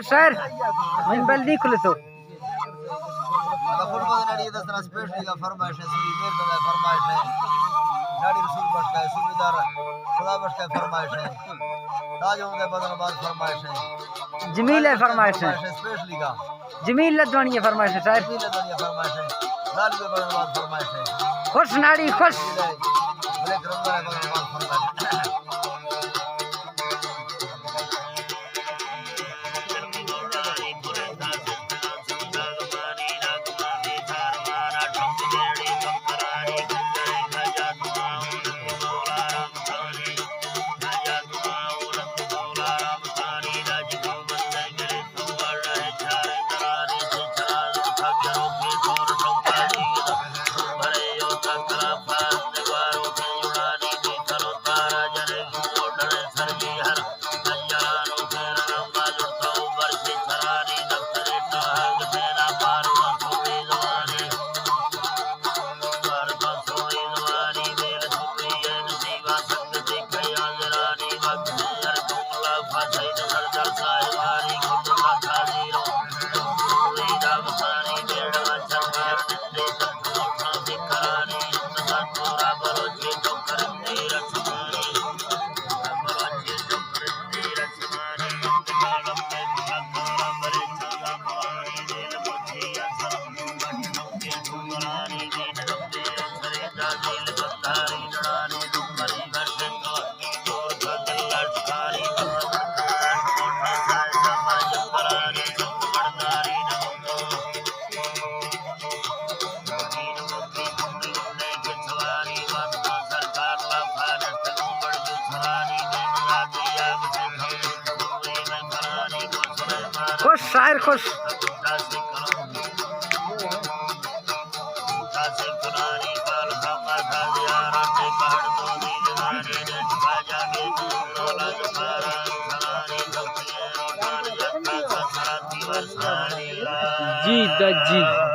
खुश शहर मैं बल नहीं खुले तो नड़ी दसना स्पेशली का फरमाइश है सुनी मेर का फरमाइश है नड़ी रसूल बख्श का सूबेदार खुदा बख्श का फरमाइश है ताज उनके बदनबाज फरमाइश है जमील है फरमाइश है स्पेशली का जमील लदवानी है फरमाइश है शायद जमील लदवानी फरमाइश है लाल के बदनबाज फरमाइश है खुश नाड़ी खुश बोले करम का बदनबाज फरमाइश खुश शायर खुश जी दा जी